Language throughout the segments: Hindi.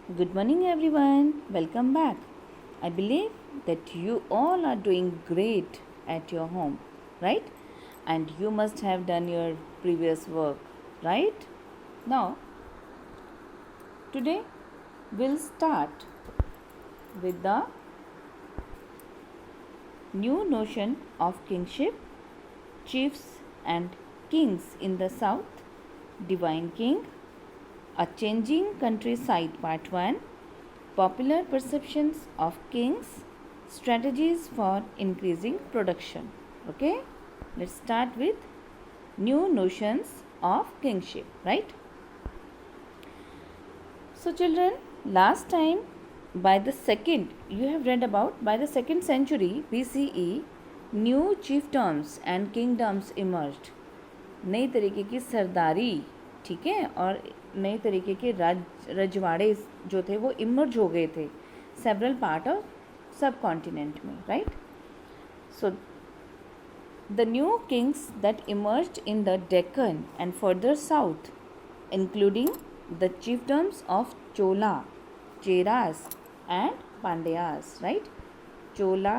Good morning, everyone. Welcome back. I believe that you all are doing great at your home, right? And you must have done your previous work, right? Now, today we'll start with the new notion of kingship, chiefs, and kings in the south, divine king, a changing countryside, part 1. Popular perceptions of kings, strategies for increasing production. Okay, let's start with new notions of kingship, right? So, children, last time you have read about by the second century BCE, new chiefdoms and kingdoms emerged. नई तरीके की सरदारी, ठीक है, और नए तरीके के रजवाड़े जो थे वो इमर्ज हो गए थे सेवरल पार्ट ऑफ सब कॉन्टिनेंट में, right? So the new Kings that emerged in the Deccan and further south including the chiefdoms of Chola, Cheras and Pandyas, right? Chola,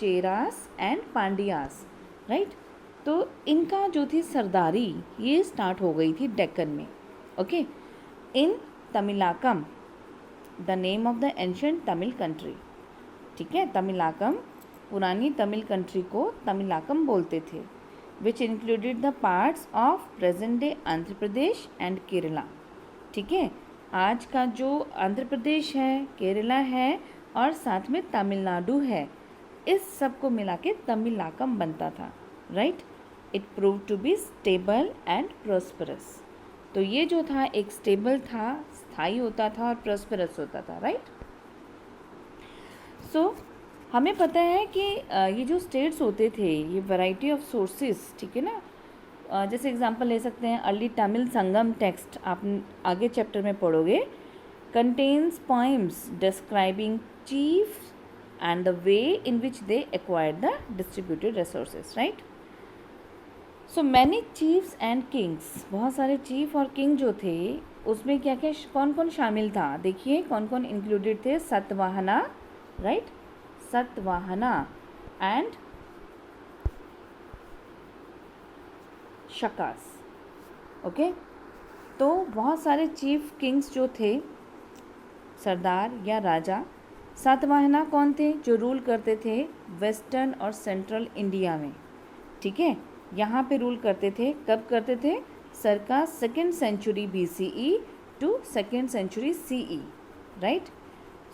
Cheras and Pandyas, right? तो इनका जो थी सरदारी ये स्टार्ट हो गई थी डेक्कन में. Okay, in Tamilakam, the name of the ancient Tamil country, ठीक है, तमिलाकम पुरानी तमिल कंट्री को तमिलाकम बोलते थे, which included the parts of present day Andhra Pradesh and Kerala. ठीक है, आज का जो आंध्र प्रदेश है, केरला है और साथ में तमिलनाडु है, इस सब को मिला के तमिलाकम बनता था, right? It prove to be stable and prosperous. तो ये जो था एक स्टेबल था, स्थायी होता था और प्रॉस्परस होता था, राइट? सो हमें पता है कि ये जो स्टेट्स होते थे ये वैरायटी ऑफ सोर्सेस, ठीक है ना, जैसे एग्जांपल ले सकते हैं अर्ली तमिल संगम टेक्स्ट, आप आगे चैप्टर में पढ़ोगे, contains poems describing cheap and the way in which they acquired the distributed resources, right? So many chiefs and Kings, बहुत सारे चीफ और किंग जो थे उसमें क्या क्या कौन कौन शामिल था, देखिए कौन कौन इंक्लूडेड थे. Satavahana, right? Satavahana and Shakas. Okay, तो बहुत सारे चीफ किंग्स जो थे, सरदार या राजा. सातवाहना कौन थे? जो रूल करते थे वेस्टर्न और सेंट्रल इंडिया में, ठीक है, यहाँ पे रूल करते थे. कब करते थे? circa second century BCE to second century CE, right?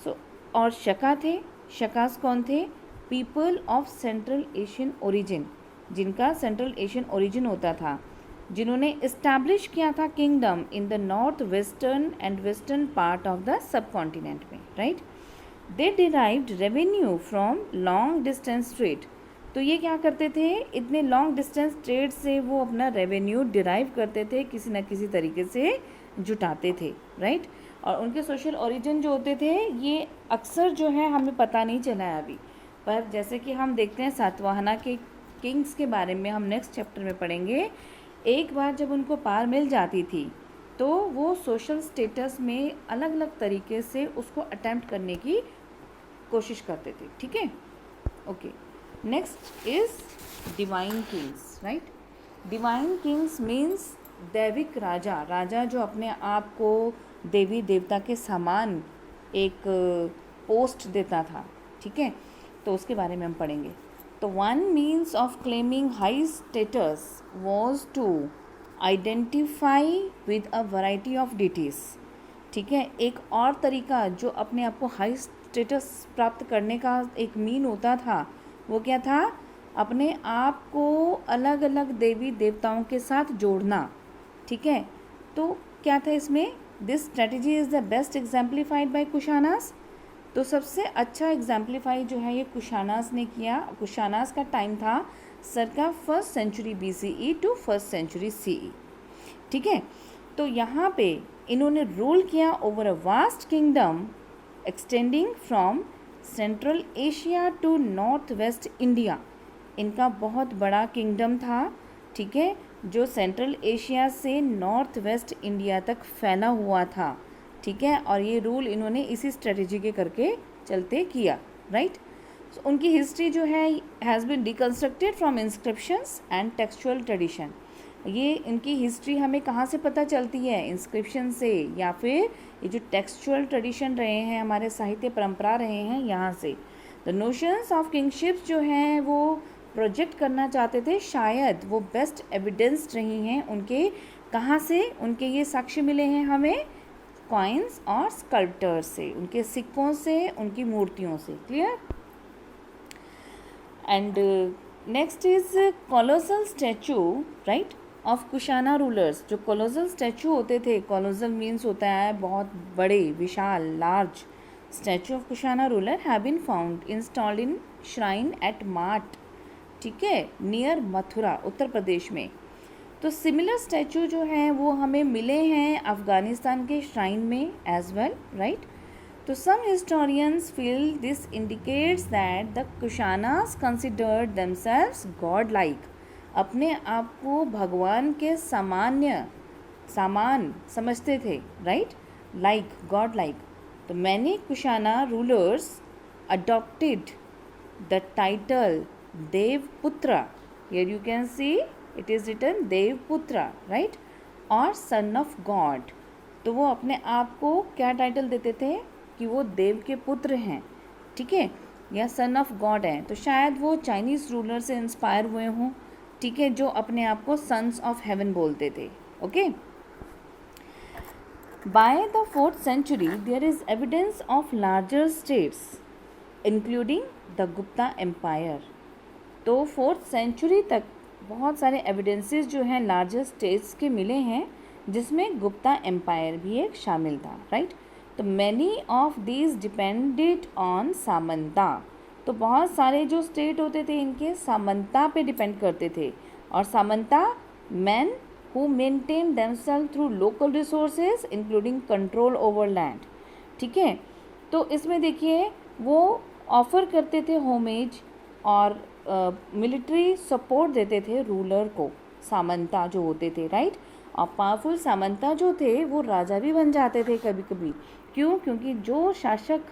So और शका थे. शकास कौन थे? People of central Asian origin, जिनका सेंट्रल एशियन ओरिजिन होता था, जिन्होंने इस्टेब्लिश किया था kingdom in the north western and western part of the subcontinent में, right? They derived revenue from long distance trade. तो ये क्या करते थे? इतने लॉन्ग डिस्टेंस ट्रेड से वो अपना रेवेन्यू डिराइव करते थे, किसी न किसी तरीके से जुटाते थे, राइट? और उनके सोशल ओरिजिन जो होते थे ये अक्सर जो है हमें पता नहीं चला है अभी, पर जैसे कि हम देखते हैं सातवाहना के किंग्स के बारे में हम नेक्स्ट चैप्टर में पढ़ेंगे. एक बार जब उनको पार मिल जाती थी तो वो सोशल स्टेटस में अलग अलग तरीके से उसको अटेम्प्ट करने की कोशिश करते थे, ठीक है? Okay, next is divine Kings, right? Divine Kings means दैविक राजा, राजा जो अपने आप को देवी देवता के समान एक पोस्ट देता था, ठीक है, तो उसके बारे में हम पढ़ेंगे. तो one means of claiming high status was to identify with a variety of deities, ठीक है. एक और तरीका जो अपने आप को हाई स्टेटस प्राप्त करने का एक मीन होता था वो क्या था? अपने आप को अलग अलग देवी देवताओं के साथ जोड़ना, ठीक है. तो क्या था इसमें? This strategy is the best exemplified by Kushanas. तो सबसे अच्छा एग्जाम्पलीफाई जो है ये कुशानास ने किया. कुशानास का टाइम था circa first century BCE to first century CE, ठीक है. तो यहाँ पे इन्होंने रूल किया over a vast kingdom extending from central Asia to north west India. इनका बहुत बड़ा किंगडम था, ठीक है, जो सेंट्रल एशिया से नॉर्थ वेस्ट इंडिया तक फैला हुआ था, ठीक है, और ये रूल इन्होंने इसी स्ट्रेटजी के करके चलते किया, राइट। सो उनकी हिस्ट्री जो है has been reconstructed from inscriptions and textual tradition. ये इनकी हिस्ट्री हमें कहाँ से पता चलती है, इंस्क्रिप्शन से, या फिर ये जो टेक्सचुअल ट्रेडिशन रहे हैं, हमारे साहित्य परंपरा रहे हैं, यहाँ से। द नोशंस ऑफ किंगशिप्स जो हैं वो प्रोजेक्ट करना चाहते थे, शायद वो बेस्ट एविडेंस रही हैं उनके, कहाँ से उनके ये साक्ष्य मिले हैं हमें, कॉइन्स और स्कल्प्टर्स से, उनके सिक्कों से, उनकी मूर्तियों से। Clear. And next is colossal statue, right, of Kushana rulers. जो कोलोसल स्टैचू होते थे, कोलोसल मीन्स होता है बहुत बड़े, विशाल, large. Statue of Kushana ruler have been found installed in shrine at Mat, ठीक है, नियर मथुरा, उत्तर प्रदेश में। तो सिमिलर स्टैचू जो हैं वो हमें मिले हैं अफ़गानिस्तान के श्राइन में एज वेल, राइट। तो some historians feel this indicates that the Kushanas considered themselves god like, अपने आप को भगवान के सामान समझते थे, राइट, लाइक, गॉड लाइक। तो many Kushana rulers adopted the title Devaputra, here you can see it is written Devaputra, right, और सन ऑफ गॉड। तो वो अपने आप को क्या टाइटल देते थे कि वो देव के पुत्र हैं, ठीक है, या सन ऑफ गॉड हैं। तो शायद वो चाइनीज़ रूलर से इंस्पायर हुए हों, ठीक है, जो अपने आप को सन्स ऑफ हेवन बोलते थे। Okay. By the 4th century there is evidence of larger states including the Gupta empire. तो 4th century तक बहुत सारे एविडेंसेस जो हैं लार्जर स्टेट्स के मिले हैं, जिसमें गुप्ता एम्पायर भी एक शामिल था, राइट। तो many of these depended on samanta. तो बहुत सारे जो स्टेट होते थे इनके सामंता पे डिपेंड करते थे, और samanta man who maintain themself through local resources including control over land, ठीक है। तो इसमें देखिए वो ऑफर करते थे होमेज और मिलिट्री सपोर्ट देते थे रूलर को, सामंता जो होते थे, राइट। और पावरफुल सामंता जो थे वो राजा भी बन जाते थे कभी कभी। क्यों? क्योंकि जो शासक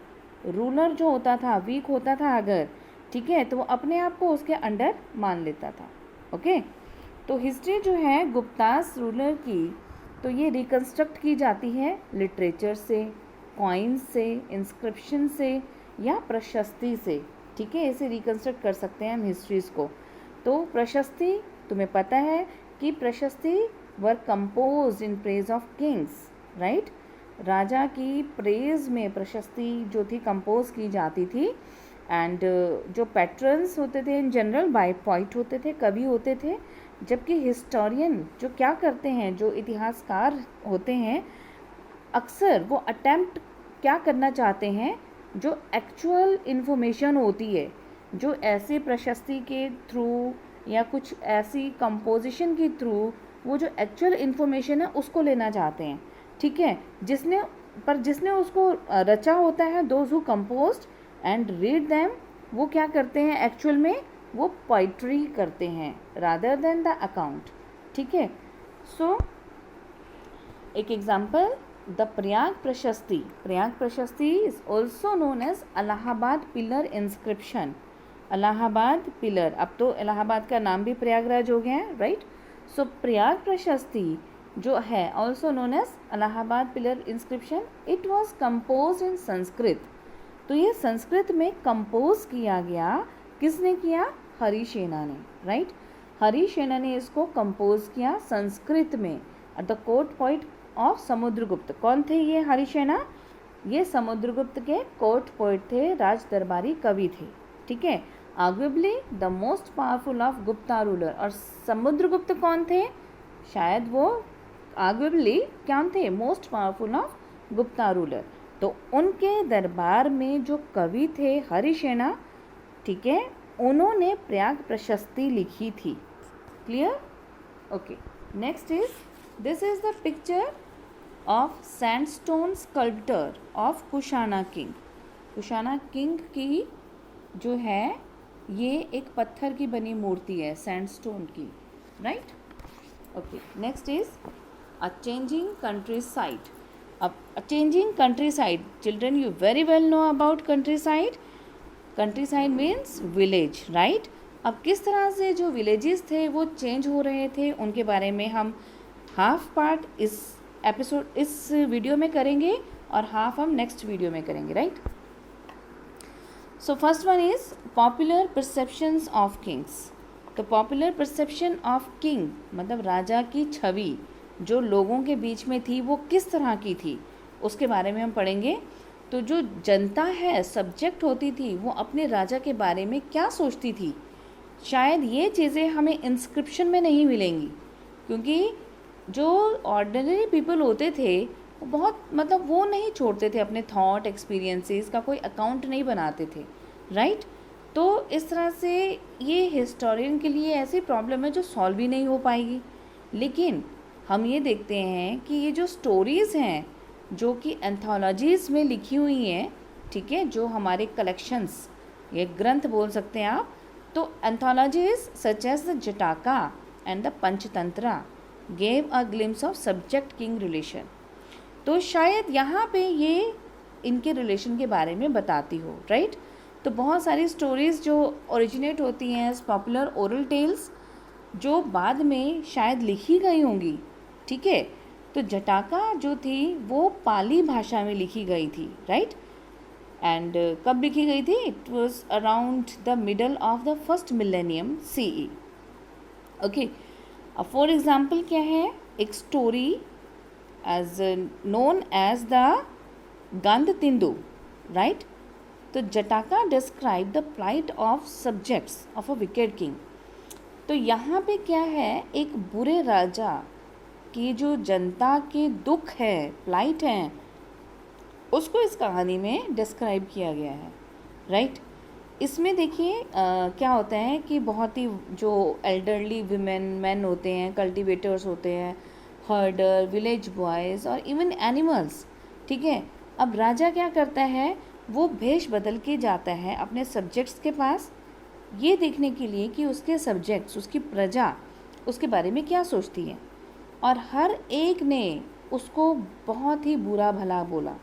रूलर जो होता था वीक होता था अगर, ठीक है, तो वो अपने आप को उसके अंडर मान लेता था। ओके। तो हिस्ट्री जो है गुप्तास रूलर की, तो ये रिकन्स्ट्रक्ट की जाती है लिटरेचर से, कॉइन्स से, इंस्क्रिप्शन से, या प्रशस्ति से, ठीक है। इसे रिकन्स्ट्रक्ट कर सकते हैं हम हिस्ट्रीज़ को। तो प्रशस्ति, तुम्हें पता है कि prashasti were compose in praise of kings, right. राजा की प्रेज में प्रशस्ति जो थी कंपोज की जाती थी। एंड जो पैट्रन्स होते थे इन जनरल बाय पॉइंट होते थे, कवि होते थे। जबकि हिस्टोरियन जो क्या करते हैं, जो इतिहासकार होते हैं, अक्सर वो अटेम्प्ट क्या करना चाहते हैं, जो एक्चुअल इन्फॉर्मेशन होती है, जो ऐसे प्रशस्ति के थ्रू या कुछ ऐसी कंपोजिशन के थ्रू वो जो एक्चुअल इन्फॉर्मेशन है उसको लेना चाहते हैं, ठीक है। जिसने उसको रचा होता है, those who composed and read them, वो क्या करते हैं एक्चुअल में, वो पोइट्री करते हैं रादर देन द अकाउंट, ठीक है। सो एक example, the Prayag Prashasti. Prayag Prashasti is also known as Allahabad pillar inscription. Allahabad pillar, अब तो इलाहाबाद का नाम भी प्रयागराज हो गया है, राइट। सो प्रयाग प्रशस्ति जो है also known as Allahabad pillar inscription, it was compose in Sanskrit. तो ये संस्कृत में कंपोज किया गया, किसने किया, हरिसेना ने, राइट। हरिसेना ने इसको कंपोज किया संस्कृत में, the court poet of Samudragupta. कौन थे ये हरिसेना? ये समुद्रगुप्त के कोर्ट पोइट थे, राज दरबारी कवि थे, ठीक है। Arguably the most powerful of Gupta ruler. और समुद्रगुप्त कौन थे? शायद वो आर्गुएबली क्या थे, most powerful of Gupta ruler. तो उनके दरबार में जो कवि थे हरिसेना, ठीक है, उन्होंने प्रयाग प्रशस्ति लिखी थी। Clear? Okay. Next is, this is the picture of sandstone sculptor of Kushana king. Kushana king की जो है ये एक पत्थर की बनी मूर्ति है, सैंडस्टोन की, right. Okay. Next is a changing countryside. अब changing countryside, children you very well know about countryside. Countryside means village, right. अब किस तरह से जो विलेजेस थे वो चेंज हो रहे थे, उनके बारे में हम हाफ पार्ट इस वीडियो में करेंगे और हाफ हम नेक्स्ट वीडियो में करेंगे, right. So first one is popular perceptions of Kings. तो पॉपुलर परसेप्शन ऑफ किंग मतलब राजा की छवि जो लोगों के बीच में थी वो किस तरह की थी, उसके बारे में हम पढ़ेंगे. तो जो जनता है, सब्जेक्ट होती थी, वो अपने राजा के बारे में क्या सोचती थी, शायद ये चीज़ें हमें इंस्क्रिप्शन में नहीं मिलेंगी, क्योंकि जो ऑर्डिनरी पीपल होते थे वो बहुत मतलब वो नहीं छोड़ते थे अपने थॉट एक्सपीरियंसेस का, कोई अकाउंट नहीं बनाते थे, राइट. तो इस तरह से ये हिस्टोरियन के लिए ऐसी प्रॉब्लम है जो सॉल्व भी नहीं हो पाएगी. लेकिन हम ये देखते हैं कि ये जो स्टोरीज़ हैं जो कि एंथोलॉजीज़ में लिखी हुई हैं, ठीक है, जो हमारे कलेक्शंस, ये ग्रंथ बोल सकते हैं आप. तो anthologies such as the Jataka and the Panchatantra gave a glimpse of subject king relation. तो शायद यहाँ पे ये इनके रिलेशन के बारे में बताती हो, राइट. तो बहुत सारी स्टोरीज़ जो ओरिजिनेट होती हैं एज पॉपुलर ओरल टेल्स जो बाद में शायद लिखी गई होंगी, ठीक है. तो जटाका जो थी वो पाली भाषा में लिखी गई थी, राइट. एंड कब लिखी गई थी? It was around the middle of the first millennium CE. Okay. अब फॉर एग्जाम्पल क्या है, एक story as known as the Gandatindu, right. तो Jataka describe the plight of subjects of a wicked king. तो यहाँ पे क्या है, एक बुरे राजा की जो जनता के दुख है, प्लाइट हैं, उसको इस कहानी में डिस्क्राइब किया गया है, राइट. इसमें देखिए क्या होता है कि बहुत ही जो एल्डरली विमेन मैन होते हैं, कल्टिवेटर्स होते हैं, हर्डर, विलेज बॉयज़ और इवन एनिमल्स, ठीक है. अब राजा क्या करता है, वो भेष बदल के जाता है अपने सब्जेक्ट्स के पास ये देखने के लिए कि उसके सब्जेक्ट्स, उसकी प्रजा उसके बारे में क्या सोचती है. और हर एक ने उसको बहुत ही बुरा भला बोला.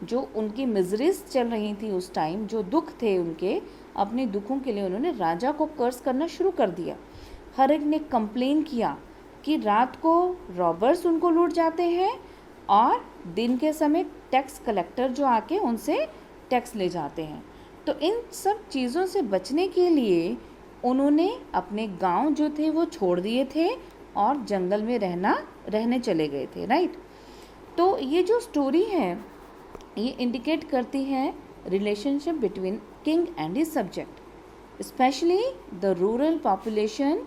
जो उनकी मिजरीज चल रही थी उस टाइम, जो दुख थे उनके, अपने दुखों के लिए उन्होंने राजा को कर्स करना शुरू कर दिया. हर एक ने कंप्लेन किया कि रात को रॉबर्स उनको लूट जाते हैं और दिन के समय टैक्स कलेक्टर जो आके उनसे टैक्स ले जाते हैं. तो इन सब चीज़ों से बचने के लिए उन्होंने अपने गांव जो थे वो छोड़ दिए थे और जंगल में रहने चले गए थे, राइट. तो ये जो स्टोरी है ये इंडिकेट करती है relationship between king and his subject, specially the rural population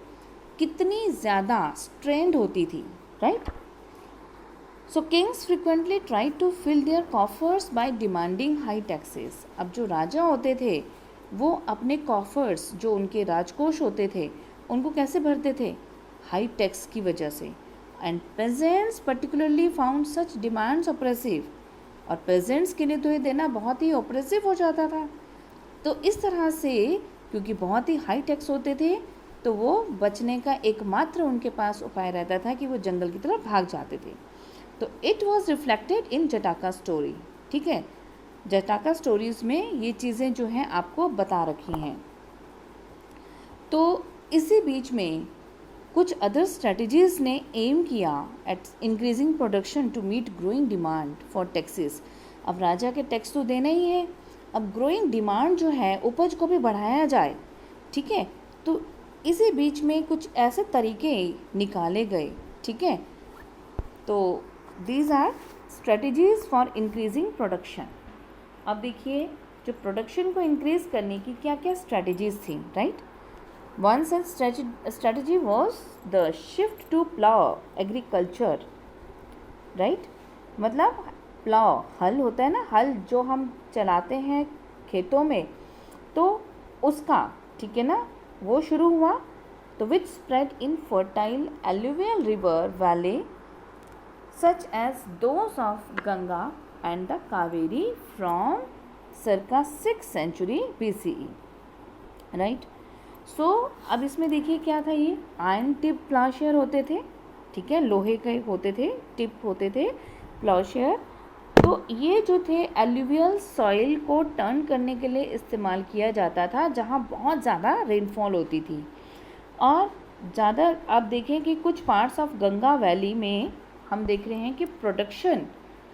कितनी ज़्यादा स्ट्रेंड होती थी, right. So kings frequently try to fill their coffers by demanding high taxes. अब जो राजा होते थे वो अपने कॉफर्स, जो उनके राजकोष होते थे, उनको कैसे भरते थे? हाई टैक्स की वजह से. And pageants particularly found such demands oppressive. और पेजेंट्स के लिए तो ये देना बहुत ही ऑप्रेसिव हो जाता था. तो इस तरह से क्योंकि बहुत ही हाई टैक्स होते थे तो वो बचने का एकमात्र उनके पास उपाय रहता था कि वो जंगल की तरफ भाग जाते थे. तो it was reflected in Jataka story, ठीक है. जटाका स्टोरीज में ये चीज़ें जो हैं आपको बता रखी हैं. तो इसी बीच में कुछ अदर स्ट्रेटजीज ने एम किया at increasing production to meet growing demand for taxes. अब राजा के टैक्स तो देना ही है, अब ग्रोइंग डिमांड जो है उपज को भी बढ़ाया जाए, ठीक है. तो इसी बीच में कुछ ऐसे तरीके निकाले गए, ठीक है. तो these are strategies for increasing production. अब देखिए जो प्रोडक्शन को इंक्रीज करने की क्या क्या स्ट्रेटजीज थी, right. One such strategy was the shift to plough agriculture, right. मतलब प्लाव, हल होता है ना, हल जो हम चलाते हैं खेतों में, तो उसका, ठीक है ना, वो शुरू हुआ. तो which spread in fertile alluvial river valley such as those of Ganga and the Kaveri from circa 6th century BCE, right. So अब इसमें देखिए क्या था, ये आयरन टिप प्लाउशेयर होते थे, ठीक है, लोहे के होते थे, टिप होते थे प्लाउशेयर. तो ये जो थे एल्यूवियल सॉइल को टर्न करने के लिए इस्तेमाल किया जाता था, जहाँ बहुत ज़्यादा रेनफॉल होती थी। और ज़्यादा आप देखें कि कुछ पार्ट्स ऑफ गंगा वैली में हम देख रहे हैं कि production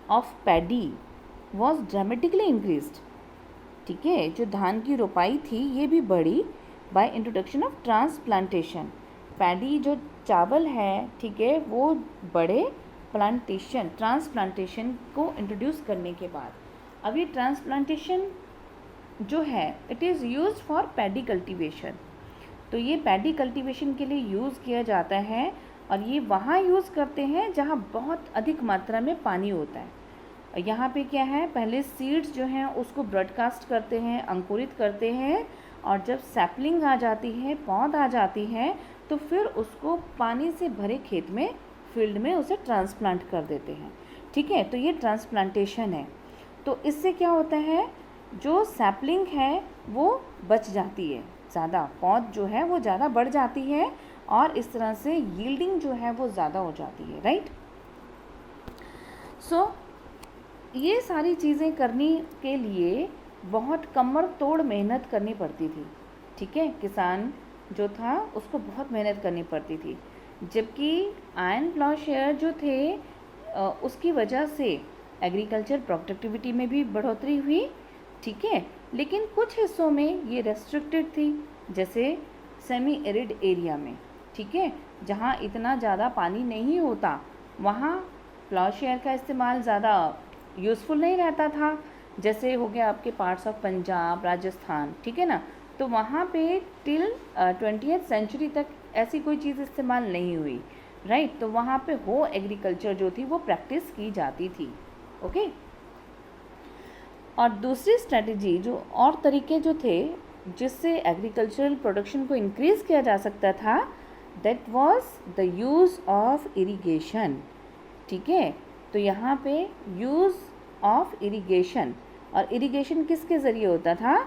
of paddy was dramatically increased. ठीक है, जो धान की रोपाई थी ये भी बढ़ी by introduction of transplantation. Paddy जो चावल है, ठीक है, वो बड़े ट्रांसप्लांटेशन को इंट्रोड्यूस करने के बाद। अब ये ट्रांसप्लांटेशन जो है it is used for paddy cultivation. तो ये पैडी कल्टीवेशन के लिए यूज़ किया जाता है, और ये वहाँ यूज़ करते हैं जहाँ बहुत अधिक मात्रा में पानी होता है। यहाँ पे क्या है, पहले सीड्स जो हैं उसको ब्रॉडकास्ट करते हैं, अंकुरित करते हैं, और जब सैपलिंग आ जाती है, पौध आ जाती है, तो फिर उसको पानी से भरे खेत में, फील्ड में उसे ट्रांसप्लांट कर देते हैं। ठीक है, तो ये ट्रांसप्लांटेशन है। तो इससे क्या होता है, जो सैपलिंग है वो बच जाती है, ज़्यादा पौध जो है वो ज़्यादा बढ़ जाती है, और इस तरह से यील्डिंग जो है वो ज़्यादा हो जाती है, राइट। सो ये सारी चीज़ें करने के लिए बहुत कमर तोड़ मेहनत करनी पड़ती थी। ठीक है, किसान जो था उसको बहुत मेहनत करनी पड़ती थी, जबकि आयरन प्लॉशेयर जो थे उसकी वजह से एग्रीकल्चर प्रोडक्टिविटी में भी बढ़ोतरी हुई। ठीक है, लेकिन कुछ हिस्सों में ये रेस्ट्रिक्टेड थी, जैसे सेमी एरिड एरिया में। ठीक है, जहाँ इतना ज़्यादा पानी नहीं होता वहाँ प्लॉशेयर का इस्तेमाल ज़्यादा यूज़फुल नहीं रहता था। जैसे हो गया आपके पार्ट्स ऑफ पंजाब, राजस्थान, ठीक है ना, तो वहाँ पे टिल 20th सेंचुरी तक ऐसी कोई चीज़ इस्तेमाल नहीं हुई, राइट। तो वहाँ पे हो एग्रीकल्चर जो थी वो प्रैक्टिस की जाती थी। ओके, और दूसरी स्ट्रेटजी जो और तरीके जो थे जिससे एग्रीकल्चरल प्रोडक्शन को इंक्रीज़ किया जा सकता था, that was the use of irrigation. ठीक है, तो यहाँ पे यूज़ ऑफ इरिगेशन, और इरिगेशन किसके ज़रिए होता था,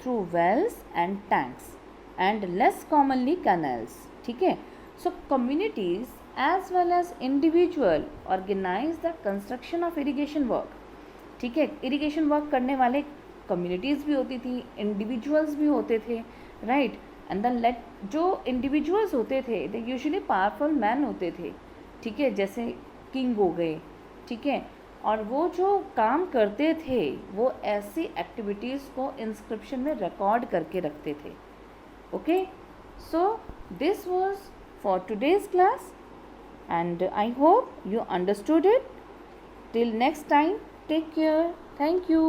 through wells and tanks and less commonly canals. ठीक है, so communities as well as individual organize the construction of irrigation work. ठीक है, इरिगेशन वर्क करने वाले कम्युनिटीज़ भी होती थी, इंडिविजुअल्स भी होते थे, राइट। एंड देन जो इंडिविजुअल्स होते थे दे यूजुअली पावरफुल मैन होते थे। ठीक है, जैसे किंग हो गए। ठीक है, और वो जो काम करते थे वो ऐसी एक्टिविटीज़ को इंस्क्रिप्शन में रिकॉर्ड करके रखते थे। Okay, so this was for today's class and I hope you understood it. Till next time, take care. Thank you.